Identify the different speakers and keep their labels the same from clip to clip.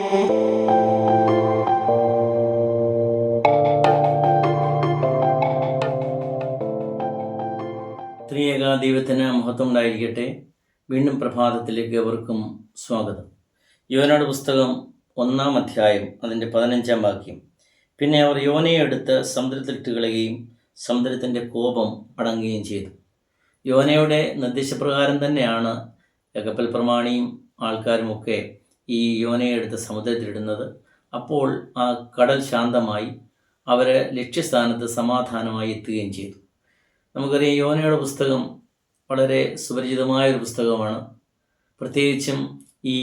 Speaker 1: ത്രിയേക ദൈവത്തിന് മഹത്വം ഉണ്ടായിരിക്കട്ടെ. വീണ്ടും പ്രഭാതത്തിലേക്ക് അവർക്കും സ്വാഗതം. യോനയുടെ പുസ്തകം 1-ാം അധ്യായം അതിൻ്റെ 15-ാം വാക്യം. പിന്നെ അവർ യോനയെ എടുത്ത് സമുദ്രത്തിലിട്ട് കളയുകയും സമുദ്രത്തിൻ്റെ കോപം അടങ്ങുകയും ചെയ്തു. യോനയുടെ നിർദ്ദേശപ്രകാരം തന്നെയാണ് കപ്പൽ പ്രമാണിയും ആൾക്കാരുമൊക്കെ ഈ യോനയെ എടുത്ത് സമുദ്രത്തിലിടുന്നത്. അപ്പോൾ ആ കടൽ ശാന്തമായി അവർ ലക്ഷ്യസ്ഥാനത്ത് സമാധാനമായി എത്തുകയും ചെയ്തു. നമുക്കറിയാം, യോനയുടെ പുസ്തകം വളരെ സുപരിചിതമായൊരു പുസ്തകമാണ്. പ്രത്യേകിച്ചും ഈ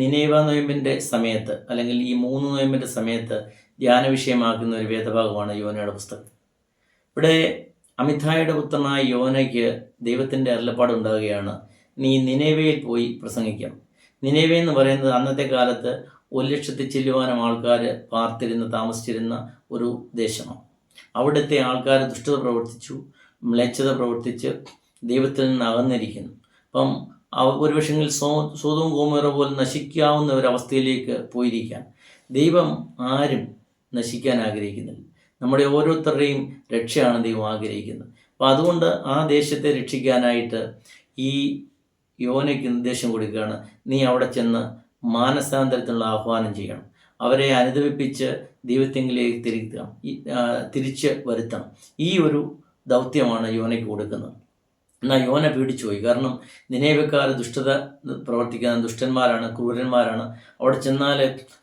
Speaker 1: നിനേവ നൊയമ്പിൻ്റെ സമയത്ത്, അല്ലെങ്കിൽ ഈ 3 നൊയമ്പിൻ്റെ സമയത്ത് ധ്യാന വിഷയമാക്കുന്ന ഒരു വേദഭാഗമാണ് യോനയുടെ പുസ്തകം. ഇവിടെ അമിതായുടെ പുത്രനായ യോനയ്ക്ക് ദൈവത്തിൻ്റെ അരുളപ്പാടുണ്ടാകുകയാണ്, നീ നിനേവയിൽ പോയി പ്രസംഗിക്കണം. നിനേവ എന്ന് പറയുന്നത് അന്നത്തെ കാലത്ത് 1,00,000 ചില്ലുവാനം ആൾക്കാർ താമസിച്ചിരുന്ന ഒരു ദേശമാണ്. അവിടുത്തെ ആൾക്കാർ ദുഷ്ടത പ്രവർത്തിച്ചു, മ്ലേച്ഛത പ്രവർത്തിച്ച് ദൈവത്തിൽ നിന്ന് അകന്നിരിക്കുന്നു. അപ്പം ഒരുപക്ഷെങ്കിൽ സോദോം ഗോമോറ പോലെ നശിക്കാവുന്ന ഒരവസ്ഥയിലേക്ക് പോയിരിക്കാൻ ദൈവം ആരും നശിക്കാൻ ആഗ്രഹിക്കുന്നില്ല. നമ്മുടെ ഓരോരുത്തരുടെയും രക്ഷയാണ് ദൈവം ആഗ്രഹിക്കുന്നത്. അപ്പം അതുകൊണ്ട് ആ ദേശത്തെ രക്ഷിക്കാനായിട്ട് ഈ യോനയ്ക്ക് നിർദ്ദേശം കൊടുക്കുകയാണ്, നീ അവിടെ ചെന്ന് മാനസാന്തരത്തിനുള്ള ആഹ്വാനം ചെയ്യണം. അവരെ അനുദപിപ്പിച്ച് ദൈവത്തെങ്കിലേക്ക് തിരിച്ച് വരുത്തണം. ഈ ഒരു ദൗത്യമാണ് യോനയ്ക്ക് കൊടുക്കുന്നത്. എന്നാൽ യോന പേടിച്ചുപോയി. കാരണം നിനേവക്കാർ ദുഷ്ടത പ്രവർത്തിക്കുന്ന ദുഷ്ടന്മാരാണ്, ക്രൂരന്മാരാണ്. അവിടെ ചെന്നാൽ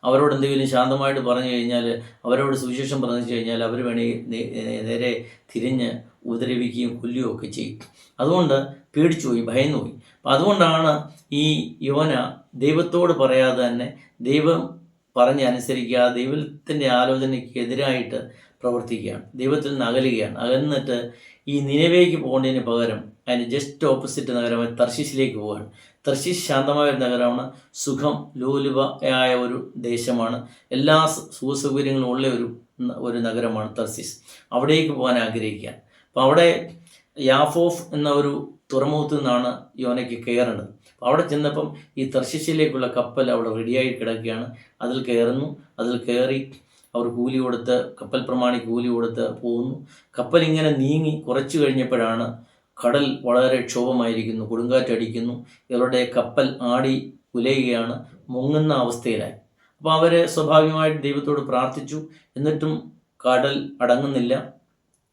Speaker 1: അവരോട് എന്തെങ്കിലും ശാന്തമായിട്ട് പറഞ്ഞു കഴിഞ്ഞാൽ, അവരോട് സുവിശേഷം പറഞ്ഞു കഴിഞ്ഞാൽ അവർ നേരെ തിരിഞ്ഞ് ഉപദ്രവിക്കുകയും കൊല്ലുകയും ഒക്കെ ചെയ്യും. അതുകൊണ്ട് പേടിച്ചുപോയി, ഭയന്നുപോയി. അപ്പം അതുകൊണ്ടാണ് ഈ യോന ദൈവത്തോട് പറയാതെ തന്നെ ദൈവം പറഞ്ഞ് അനുസരിക്കാതെ ദൈവത്തിൻ്റെ ആലോചനയ്ക്ക് എതിരായിട്ട് പ്രവർത്തിക്കുകയാണ്, ദൈവത്തിൽ നിന്ന് അകലുകയാണ്. അകന്നിട്ട് ഈ നിനവേക്ക് പോകേണ്ടതിന് പകരം അതിന് ജസ്റ്റ് ഓപ്പോസിറ്റ് നഗരമായ തർശീശിലേക്ക് പോവുകയാണ്. തർശീശ് ശാന്തമായ ഒരു നഗരമാണ്, സുഖം ലോലുപയായ ഒരു ദേശമാണ്, എല്ലാ സുഖസൗകര്യങ്ങളും ഉള്ള ഒരു നഗരമാണ് തർശീശ്. അവിടേക്ക് പോകാൻ ആഗ്രഹിക്കുകയാണ്. അപ്പോൾ അവിടെ യാഫോഫ് എന്ന ഒരു തുറമുഖത്തു നിന്നാണ് യോനയ്ക്ക് കയറേണ്ടത്. അപ്പോൾ അവിടെ ചെന്നപ്പം ഈ തർശീശിലേക്കുള്ള കപ്പൽ അവിടെ റെഡിയായി കിടക്കുകയാണ്. അതിൽ കയറുന്നു. അതിൽ കയറി അവർ കൂലി കൊടുത്ത്, കപ്പൽ പ്രമാണി കൂലി കൊടുത്ത് പോകുന്നു. കപ്പൽ ഇങ്ങനെ നീങ്ങി കുറച്ച് കഴിഞ്ഞപ്പോഴാണ് കടൽ വളരെ ക്ഷോഭമായിരിക്കുന്നു, കൊടുങ്കാറ്റടിക്കുന്നു. ഇവരുടെ കപ്പൽ ആടി ഉലയുകയാണ്, മുങ്ങുന്ന അവസ്ഥയിലായി. അപ്പോൾ അവർ സ്വാഭാവികമായിട്ട് ദൈവത്തോട് പ്രാർത്ഥിച്ചു. എന്നിട്ടും കടൽ അടങ്ങുന്നില്ല.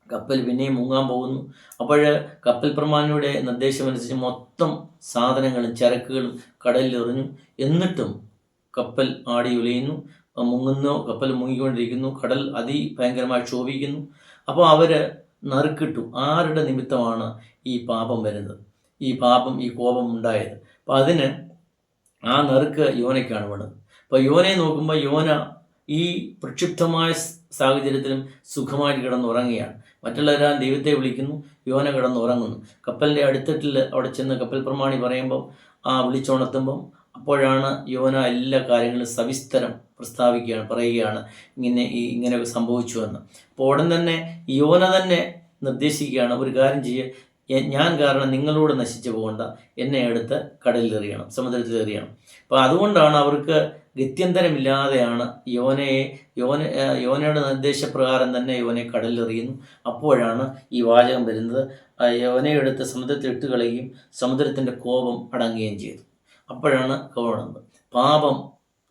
Speaker 1: കപ്പൽ പിന്നെയും മുങ്ങാൻ പോകുന്നു. അപ്പോൾ കപ്പൽ പ്രമാണിയുടെ നിർദ്ദേശമനുസരിച്ച് മൊത്തം സാധനങ്ങളും ചരക്കുകളും കടലിൽ എറിഞ്ഞു. എന്നിട്ടും കപ്പൽ ആടി ഉലയുന്നു, മുങ്ങുന്നു, കപ്പൽ മുങ്ങിക്കൊണ്ടിരിക്കുന്നു, കടൽ അതിഭയങ്കരമായി ക്ഷോഭിക്കുന്നു. അപ്പോൾ അവർ നറുക്കിട്ടു, ആരുടെ നിമിത്തമാണ് ഈ പാപം വരുന്നത്, ഈ കോപം ഉണ്ടായത്. അപ്പോൾ അതിന് ആ നറുക്ക് യോനയ്ക്കാണ് വേണ്ടത്. അപ്പോൾ യോനയെ നോക്കുമ്പോൾ യോന ഈ പ്രക്ഷുബ്ധമായ സാഹചര്യത്തിലും സുഖമായിട്ട് കിടന്നുറങ്ങുകയാണ്. മറ്റുള്ളവരെല്ലാം ദൈവത്തെ വിളിക്കുന്നു, യോന കിടന്നുറങ്ങുന്നു. കപ്പലിൻ്റെ അടുത്തിട്ടിൽ അവിടെ ചെന്ന് കപ്പൽ പ്രമാണി പറയുമ്പം വിളിച്ചുണർത്തുമ്പം അപ്പോഴാണ് യോന എല്ലാ കാര്യങ്ങളും സവിസ്തരം പറയുകയാണ് ഇങ്ങനെ സംഭവിച്ചു എന്ന്. അപ്പോൾ ഉടൻ തന്നെ യോന തന്നെ നിർദ്ദേശിക്കുകയാണ്, ഒരു കാര്യം ചെയ്യുക, ഞാൻ കാരണം നിങ്ങളോട് നശിച്ചു പോകണ്ട, എന്നെ എടുത്ത് കടലിലെറിയണം, സമുദ്രത്തിലെറിയണം. അപ്പോൾ അതുകൊണ്ടാണ് അവർക്ക് ഗത്യന്തരമില്ലാതെയാണ് യോനയുടെ നിർദ്ദേശപ്രകാരം തന്നെ യോനയെ കടലിലെറിയുന്നു. അപ്പോഴാണ് ഈ വാചകം വരുന്നത്, യോനയെടുത്ത് സമുദ്രത്തിൽ ഇട്ട് കളയുകയും സമുദ്രത്തിൻ്റെ കോപം അടങ്ങുകയും ചെയ്തു. അപ്പോഴാണ് കാണുന്നത്, പാപം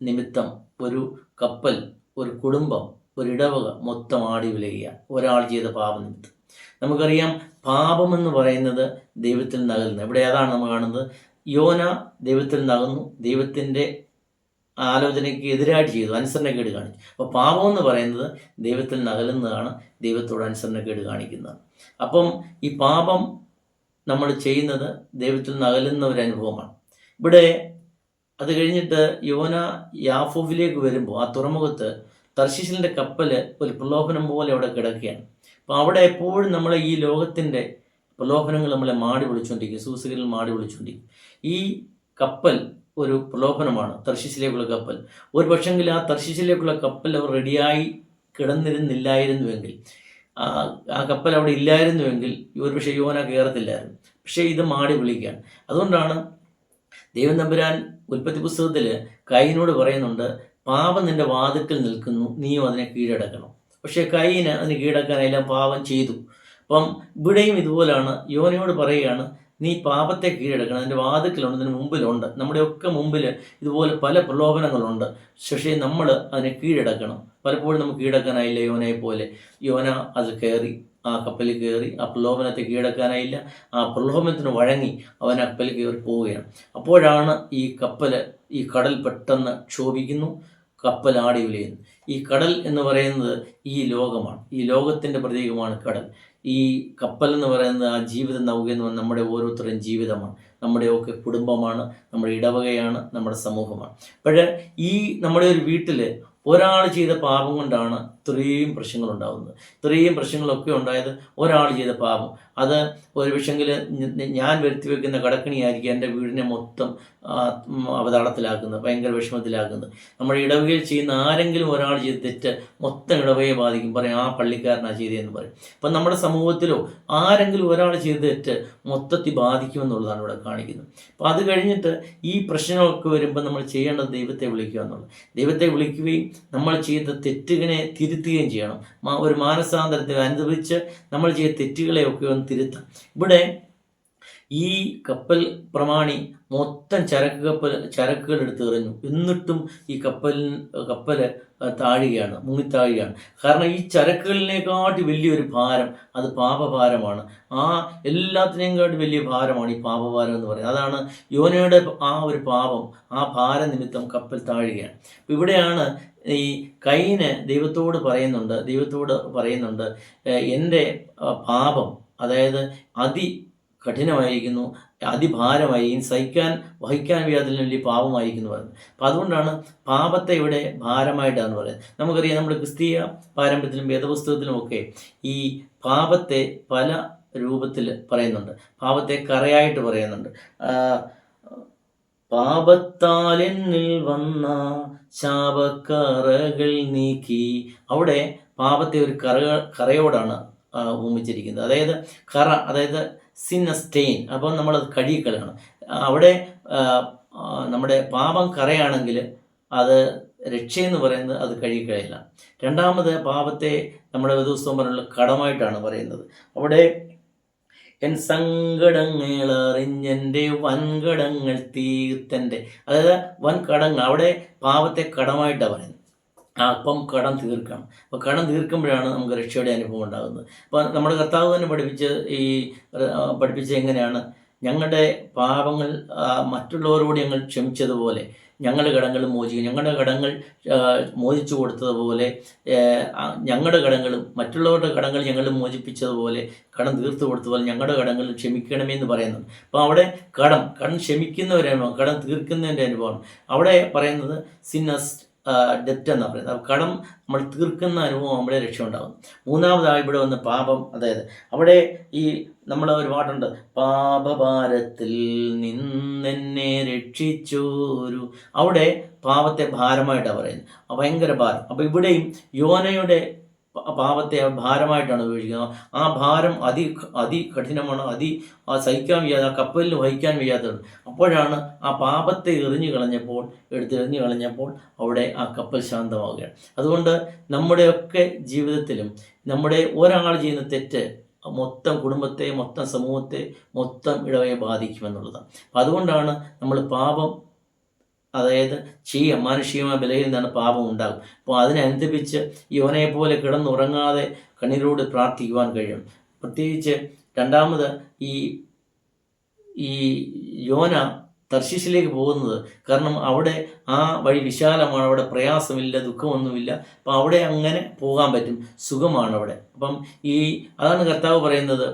Speaker 1: നിമിത്തം ഒരു കപ്പൽ, ഒരു കുടുംബം, ഒരു ഇടവക മൊത്തം ആടി ഉലയുകയാണ്, ഒരാൾ ചെയ്ത പാപനിമിത്തം. നമുക്കറിയാം, പാപമെന്ന് പറയുന്നത് ദൈവത്തിൽ നകലുന്നത്. ഇവിടെ അതാണ് നമ്മൾ കാണുന്നത്. യോന ദൈവത്തിൽ നകന്നു, ദൈവത്തിൻ്റെ ആലോചനയ്ക്ക് എതിരായിട്ട് ചെയ്തു, അനുസരണക്കേട് കാണിച്ചു. അപ്പോൾ പാപമെന്ന് പറയുന്നത് ദൈവത്തിൽ നകലുന്നതാണ്, ദൈവത്തോട് അനുസരണക്കേട് കാണിക്കുന്നതാണ്. അപ്പം ഈ പാപം നമ്മൾ ചെയ്യുന്നത് ദൈവത്തിൽ നകലുന്ന ഒരു അനുഭവമാണ്. ഇവിടെ അത് കഴിഞ്ഞിട്ട് യോന യാഫോവിലേക്ക് വരുമ്പോൾ ആ തുറമുഖത്ത് തർശീശിലിൻ്റെ കപ്പൽ ഒരു പ്രലോഭനം പോലെ അവിടെ കിടക്കുകയാണ്. അപ്പോൾ അവിടെ എപ്പോഴും നമ്മളെ ഈ ലോകത്തിൻ്റെ പ്രലോഭനങ്ങൾ നമ്മളെ മാടി വിളിച്ചുകൊണ്ടിരിക്കും, സൂസുകളിൽ മാടി വിളിച്ചുകൊണ്ടിരിക്കും. ഈ കപ്പൽ ഒരു പ്രലോഭനമാണ്, തർശീശിലേക്കുള്ള കപ്പൽ. ഒരു പക്ഷെങ്കിൽ ആ തർശീശിലേക്കുള്ള കപ്പൽ അവർ റെഡിയായി കിടന്നിരുന്നില്ലായിരുന്നുവെങ്കിൽ, ആ കപ്പൽ അവിടെ ഇല്ലായിരുന്നുവെങ്കിൽ ഒരുപക്ഷെ യോന കയറത്തില്ലായിരുന്നു. പക്ഷേ ഇത് മാടി വിളിക്കുകയാണ്. അതുകൊണ്ടാണ് ദൈവം തമ്പുരാൻ ഉൽപ്പത്തി പുസ്തകത്തിൽ കയീനോട് പറയുന്നുണ്ട്, പാപം നിന്റെ വാതിൽക്കൽ നിൽക്കുന്നു, നീയും അതിനെ കീഴടക്കണം. പക്ഷേ കയീന് അതിന് കീഴടക്കാനെല്ലാം പാപം ചെയ്തു. അപ്പം ഇവിടെയും ഇതുപോലാണ്. യോനയോട് പറയുകയാണ്, നീ പാപത്തെ കീഴടക്കണം, അതിൻ്റെ വാതിൽക്കലുണ്ട്, അതിന് മുമ്പിലുണ്ട്. നമ്മുടെയൊക്കെ മുമ്പിൽ ഇതുപോലെ പല പ്രലോഭനങ്ങളുണ്ട്. പക്ഷേ നമ്മൾ അതിനെ കീഴടക്കണം. പലപ്പോഴും നമുക്ക് കീഴടക്കാനായില്ല യോനയെ പോലെ. യോന അതിൽ കയറി, ആ കപ്പലിൽ കയറി, ആ പ്രലോഭനത്തെ കീഴടക്കാനായില്ല. ആ പ്രലോഭനത്തിന് വഴങ്ങി അവൻ ആ കപ്പലിൽ കയറി പോവുകയാണ്. അപ്പോഴാണ് ഈ കടൽ പെട്ടെന്ന് ക്ഷോഭിക്കുന്നു, കപ്പൽ ആടി ഉലയുന്നു. ഈ കടൽ എന്ന് പറയുന്നത് ഈ ലോകമാണ്. ഈ ലോകത്തിൻ്റെ പ്രതീകമാണ് കടൽ. ഈ കപ്പൽ എന്ന് പറയുന്നത് ആ ജീവിത നൗക എന്ന് പറയുന്നത് നമ്മുടെ ഓരോരുത്തരുടെയും ജീവിതമാണ്, നമ്മുടെയൊക്കെ കുടുംബമാണ്, നമ്മുടെ ഇടവകയാണ്, നമ്മുടെ സമൂഹമാണ്. അപ്പോൾ ഈ നമ്മുടെ ഒരു വീട്ടിൽ ഒരാൾ ചെയ്ത പാപം കൊണ്ടാണ് ഇത്രയും പ്രശ്നങ്ങളുണ്ടാകുന്നത്. ഇത്രയും പ്രശ്നങ്ങളൊക്കെ ഉണ്ടായത് ഒരാൾ ചെയ്ത പാപം. അത് ഒരു പക്ഷെങ്കിൽ ഞാൻ വരുത്തി വയ്ക്കുന്ന കടക്കണിയായിരിക്കും എൻ്റെ വീടിനെ മൊത്തം അവതാളത്തിലാക്കുന്നത്, ഭയങ്കര വിഷമത്തിലാക്കുന്നത്. നമ്മുടെ ഇടവകയിൽ ചെയ്യുന്ന ആരെങ്കിലും ഒരാൾ ചെയ്ത് തെറ്റ് മൊത്തം ഇടവകയെ ബാധിക്കും. പറയും, ആ പള്ളിക്കാരനാണ് ചെയ്തതെന്ന് പറയും. അപ്പം നമ്മുടെ സമൂഹത്തിലോ ആരെങ്കിലും ഒരാൾ ചെയ്ത തെറ്റ് മൊത്തത്തിൽ ബാധിക്കുമെന്നുള്ളതാണ് ഇവിടെ കാണിക്കുന്നത്. അപ്പോൾ അത് കഴിഞ്ഞിട്ട് ഈ പ്രശ്നമൊക്കെ വരുമ്പോൾ നമ്മൾ ചെയ്യേണ്ടത് ദൈവത്തെ വിളിക്കുക എന്നുള്ളത്. ദൈവത്തെ വിളിക്കുകയും നമ്മൾ ചെയ്ത തെറ്റുകളെ തിരുത്തുകയും ചെയ്യണം. ഒരു മാനസാന്തരത്തെ അനുഭവിച്ച് നമ്മൾ ചെയ്ത തെറ്റുകളെയൊക്കെ ഒന്ന് തിരുത്താം. ഇവിടെ ഈ കപ്പൽ പ്രമാണി മൊത്തം ചരക്കുകൾ എടുത്ത് എറിഞ്ഞു. എന്നിട്ടും ഈ കപ്പൽ താഴുകയാണ്, മുങ്ങിത്താഴുകയാണ്. കാരണം ഈ ചരക്കുകളിനെക്കാട്ടി വലിയൊരു ഭാരം അത് പാപഭാരമാണ്. ആ എല്ലാത്തിനെയും കാട്ടി വലിയ ഭാരമാണ് ഈ പാപഭാരം എന്ന് പറയുന്നത്. അതാണ് യോനയുടെ ആ ഒരു പാപം, ആ ഭാരം നിമിത്തം കപ്പൽ താഴുകയാണ്. ഇവിടെയാണ് ഈ കയീന് ദൈവത്തോട് പറയുന്നുണ്ട്, എൻ്റെ പാപം, അതായത് കഠിനമായിരിക്കുന്നു, അതിഭാരമായി, വഹിക്കാൻ വയ്യാത്തതിന് വലിയ പാപമായിരിക്കുന്നു പറയുന്നത്. അപ്പം അതുകൊണ്ടാണ് പാപത്തെ ഇവിടെ ഭാരമായിട്ടാണ് പറയുന്നത്. നമുക്കറിയാം, നമ്മുടെ ക്രിസ്തീയ പാരമ്പര്യത്തിലും വേദപുസ്തകത്തിലുമൊക്കെ ഈ പാപത്തെ പല രൂപത്തിൽ പറയുന്നുണ്ട്. പാപത്തെ കറയായിട്ട് പറയുന്നുണ്ട്. പാപത്താൽ എന്നിൽ വന്ന ശാപക്കറകൾ നീക്കി. അവിടെ പാപത്തെ ഒരു കറയോടാണ് ഉപമിച്ചിരിക്കുന്നത്. അതായത് സിൻ സ്റ്റെയിൻ. അപ്പോൾ നമ്മളത് കഴുകിക്കളയാണ്. അവിടെ നമ്മുടെ പാപം കറയാണെങ്കിൽ അത് രക്ഷയെന്ന് പറയുന്നത് അത് കഴുകിക്കളയില്ല. രണ്ടാമത് പാപത്തെ നമ്മുടെ വേദപുസ്തകം പറഞ്ഞുള്ള കടമായിട്ടാണ് പറയുന്നത്. അവിടെ എൻ സങ്കടങ്ങൾ അറിഞ്ഞെൻ്റെ വൻകടങ്ങൾ തീർത്തൻ്റെ, അതായത് വൻകടങ്ങൾ, അവിടെ പാപത്തെ കടമായിട്ടാണ് പറയുന്നത്. അപ്പം കടം തീർക്കണം. അപ്പോൾ കടം തീർക്കുമ്പോഴാണ് നമുക്ക് രക്ഷയുടെ അനുഭവം ഉണ്ടാകുന്നത്. അപ്പോൾ നമ്മുടെ കർത്താവ് തന്നെ പഠിപ്പിച്ച എങ്ങനെയാണ്, ഞങ്ങളുടെ പാപങ്ങൾ മറ്റുള്ളവരോട് ഞങ്ങൾ ക്ഷമിച്ചതുപോലെ ഞങ്ങളുടെ കടങ്ങൾ മോചിക്കും. ഞങ്ങളുടെ കടങ്ങൾ മോചിച്ചു കൊടുത്തതുപോലെ ഞങ്ങളുടെ കടങ്ങളും മറ്റുള്ളവരുടെ കടങ്ങൾ ഞങ്ങൾ മോചിപ്പിച്ചതുപോലെ കടം തീർത്തു കൊടുത്തതുപോലെ ഞങ്ങളുടെ കടങ്ങൾ ക്ഷമിക്കണമെന്ന് പറയുന്നുണ്ട്. അപ്പോൾ അവിടെ കടം ക്ഷമിക്കുന്നവരനുഭവം, കടം തീർക്കുന്നതിൻ്റെ അനുഭവമാണ് അവിടെ പറയുന്നത്. സിന്നസ് ഡെപ്റ്റ് എന്നാണ് പറയുന്നത്. കടം നമ്മൾ തീർക്കുന്ന അനുഭവം നമ്മളെ രക്ഷ ഉണ്ടാകും. മൂന്നാമതായി ഇവിടെ വന്ന് പാപം, അതായത് അവിടെ ഈ നമ്മൾ ഒരു പാട്ടുണ്ട്, പാപഭാരത്തിൽ നിന്നെന്നെ രക്ഷിച്ചോരു. അവിടെ പാപത്തെ ഭാരമായിട്ടാണ് പറയുന്നത്, ഭയങ്കര ഭാരം. അപ്പോൾ ഇവിടെയും യോനയുടെ പാപത്തെ ഭാരമായിട്ടാണ് ഉപയോഗിക്കുന്നത്. ആ ഭാരം അതികഠിനമാണ്, സഹിക്കാൻ വയ്യാതെ, ആ കപ്പലിൽ വഹിക്കാൻ വയ്യാത്തത്. അപ്പോഴാണ് ആ പാപത്തെ എറിഞ്ഞു കളഞ്ഞപ്പോൾ അവിടെ ആ കപ്പൽ ശാന്തമാവുകയാണ്. അതുകൊണ്ട് നമ്മുടെയൊക്കെ ജീവിതത്തിലും നമ്മുടെ ഒരാൾ ചെയ്യുന്ന തെറ്റ് മൊത്തം കുടുംബത്തെ, മൊത്തം സമൂഹത്തെ, മൊത്തം ഇടവയെ ബാധിക്കുമെന്നുള്ളതാണ്. അപ്പം അതുകൊണ്ടാണ് നമ്മൾ പാപം, അതായത് മാനുഷികമായ ബലയിൽ നിന്നാണ് പാപം ഉണ്ടാകും. അപ്പോൾ അതിനനുസരിച്ച് യോനയെ പോലെ കിടന്നുറങ്ങാതെ കണ്ണീരോട് പ്രാർത്ഥിക്കുവാൻ കഴിയും. പ്രത്യേകിച്ച് രണ്ടാമത് ഈ യോന തർശീശിലേക്ക് പോകുന്നത് കാരണം അവിടെ ആ വഴി വിശാലമാണ്, അവിടെ പ്രയാസമില്ല, ദുഃഖമൊന്നുമില്ല. അപ്പം അവിടെ അങ്ങനെ പോകാൻ പറ്റും, സുഖമാണ് അവിടെ. അപ്പം അതാണ് കർത്താവ് പറയുന്നത്.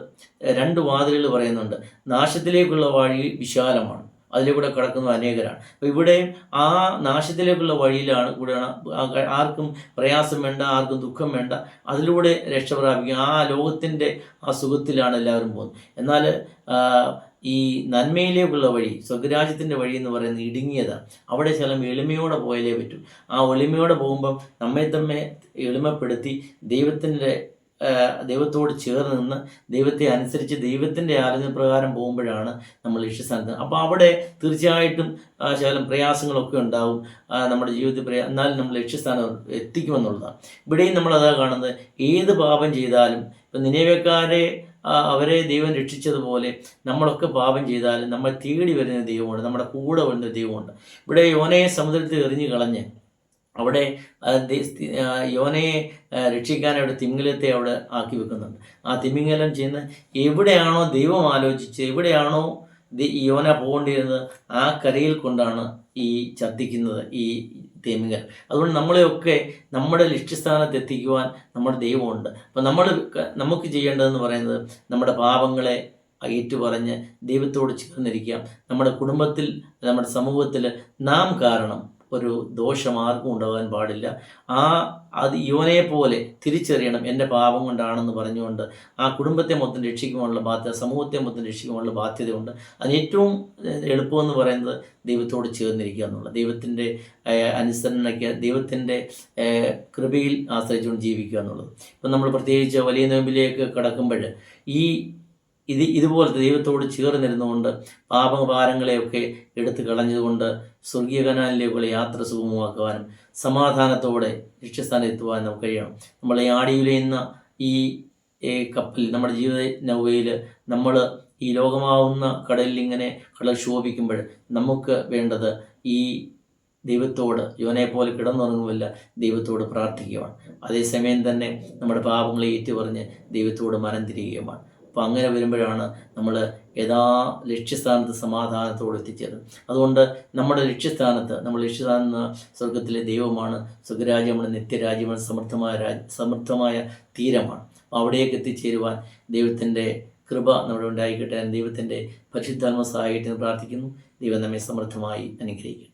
Speaker 1: 2 വാതിലുകൾ പറയുന്നുണ്ട്. നാശത്തിലേക്കുള്ള വഴി വിശാലമാണ്, അതിലൂടെ കടക്കുന്ന അനേകരാണ്. അപ്പോൾ ഇവിടെ ആ നാശത്തിലേക്കുള്ള വഴിയിലാണ് ആർക്കും പ്രയാസം വേണ്ട, ആർക്കും ദുഃഖം വേണ്ട, അതിലൂടെ രക്ഷ പ്രാപിക്കുക. ആ ലോകത്തിൻ്റെ ആ സുഖത്തിലാണ് എല്ലാവരും പോകുന്നത്. എന്നാൽ ഈ നന്മയിലേക്കുള്ള വഴി, സ്വർഗ്ഗരാജ്യത്തിൻ്റെ വഴി എന്ന് പറയുന്നത് ഇടുങ്ങിയതാണ്. അവിടെ ചില എളിമയോടെ പോയാലേ പറ്റും. ആ എളിമയോടെ പോകുമ്പം നമ്മെ എളിമപ്പെടുത്തി ദൈവത്തിൻ്റെ ദൈവത്തോട് ചേർന്ന് നിന്ന് ദൈവത്തെ അനുസരിച്ച് ദൈവത്തിൻ്റെ ആലോചന പ്രകാരം പോകുമ്പോഴാണ് നമ്മൾ ലക്ഷ്യസ്ഥാനത്ത്. അപ്പോൾ അവിടെ തീർച്ചയായിട്ടും ശകലം പ്രയാസങ്ങളൊക്കെ ഉണ്ടാവും നമ്മുടെ ജീവിതത്തിൽ, എന്നാലും നമ്മൾ ലക്ഷ്യസ്ഥാനം എത്തിക്കുമെന്നുള്ളതാണ്. ഇവിടെയും നമ്മളതാ കാണുന്നത്. ഏത് പാപം ചെയ്താലും, ഇപ്പം നിനവേക്കാരെ അവരെ ദൈവം രക്ഷിച്ചതുപോലെ നമ്മളൊക്കെ പാപം ചെയ്താലും നമ്മൾ തേടി വരുന്ന ദൈവമുണ്ട്, നമ്മുടെ കൂടെ വരുന്ന ദൈവമുണ്ട്. ഇവിടെ യോനയെ സമുദ്രത്തിൽ എറിഞ്ഞു കളഞ്ഞ് അവിടെ യോനയെ രക്ഷിക്കാനായിട്ട് തിമിംഗലത്തെ അവിടെ ആക്കി വെക്കുന്നുണ്ട്. ആ തിമിംഗലം ചെയ്യുന്ന എവിടെയാണോ ദൈവം ആലോചിച്ച്, എവിടെയാണോ യോന പോകേണ്ടിയിരുന്നത് ആ കരയിൽ കൊണ്ടാണ് ഈ ഛർദ്ദിക്കുന്നത് ഈ തിമിംഗലം. അതുകൊണ്ട് നമ്മളെയൊക്കെ നമ്മുടെ ലക്ഷ്യസ്ഥാനത്ത് എത്തിക്കുവാൻ നമ്മുടെ ദൈവമുണ്ട്. അപ്പം നമുക്ക് ചെയ്യേണ്ടതെന്ന് പറയുന്നത് നമ്മുടെ പാപങ്ങളെ ഏറ്റുപറഞ്ഞ് ദൈവത്തോട് ചേർന്നിരിക്കാം. നമ്മുടെ കുടുംബത്തിൽ, നമ്മുടെ സമൂഹത്തിൽ നാം കാരണം ഒരു ദോഷം ആർക്കും ഉണ്ടാകാൻ പാടില്ല. അത് യോനയെ പോലെ തിരിച്ചറിയണം, എൻ്റെ പാപം കൊണ്ടാണെന്ന് പറഞ്ഞുകൊണ്ട് ആ കുടുംബത്തെ മൊത്തം രക്ഷിക്കുവാനുള്ള ബാധ്യത, സമൂഹത്തെ മൊത്തം രക്ഷിക്കുവാനുള്ള ബാധ്യതയുണ്ട്. അതിന് ഏറ്റവും എളുപ്പമെന്ന് പറയുന്നത് ദൈവത്തോട് ചേർന്നിരിക്കുക എന്നുള്ളത്, ദൈവത്തിൻ്റെ അനുസരണയ്ക്ക്, ദൈവത്തിൻ്റെ കൃപയിൽ ആശ്രയിച്ചുകൊണ്ട് ജീവിക്കുക എന്നുള്ളത്. ഇപ്പം നമ്മൾ പ്രത്യേകിച്ച് വലിയ നോമ്പിലേക്ക് കടക്കുമ്പോൾ ഇതുപോലത്തെ ദൈവത്തോട് ചേർന്നിരുന്നുകൊണ്ട് പാപഭാരങ്ങളെയൊക്കെ എടുത്തു കളഞ്ഞതുകൊണ്ട് സ്വർഗീയ കനാലിലേക്കുള്ള യാത്ര സുഗമമാക്കുവാനും സമാധാനത്തോടെ ലക്ഷ്യസ്ഥാനം എത്തുവാനും നമുക്ക് കഴിയണം. നമ്മൾ ഈ ആടിയുലയുന്ന ഈ കപ്പലിൽ, നമ്മുടെ ജീവിത നൗകയിൽ നമ്മൾ ഈ ലോകമാവുന്ന കടലിൽ ഇങ്ങനെ കടൽ ശോഭിക്കുമ്പോൾ നമുക്ക് വേണ്ടത് ഈ ദൈവത്തോട് യോനയെ പോലെ കിടന്നുറങ്ങുമില്ല, ദൈവത്തോട് പ്രാർത്ഥിക്കുകയാണ്. അതേസമയം തന്നെ നമ്മുടെ പാപങ്ങളെ ഏറ്റുപറഞ്ഞ് ദൈവത്തോട് മനം തിരിയുകയുമാണ്. അപ്പോൾ അങ്ങനെ വരുമ്പോഴാണ് നമ്മൾ ലക്ഷ്യസ്ഥാനത്ത് സമാധാനത്തോടെ എത്തിച്ചേരുന്നത്. അതുകൊണ്ട് നമ്മുടെ ലക്ഷ്യസ്ഥാനത്ത് സ്വർഗത്തിലെ ദൈവമാണ്. സ്വർഗരാജ്യം നമ്മുടെ നിത്യരാജ്യമാണ്, സമൃദ്ധമായ തീരമാണ്. അവിടേക്ക് എത്തിച്ചേരുവാൻ ദൈവത്തിൻ്റെ കൃപ നമ്മുടെ ഉണ്ടായിക്കട്ടെ. ദൈവത്തിൻ്റെ പരിശുദ്ധാത്മ സഹായിയിട്ട് പ്രാർത്ഥിക്കുന്നു. ദൈവം നമ്മെ സമൃദ്ധമായി അനുഗ്രഹിക്കട്ടെ.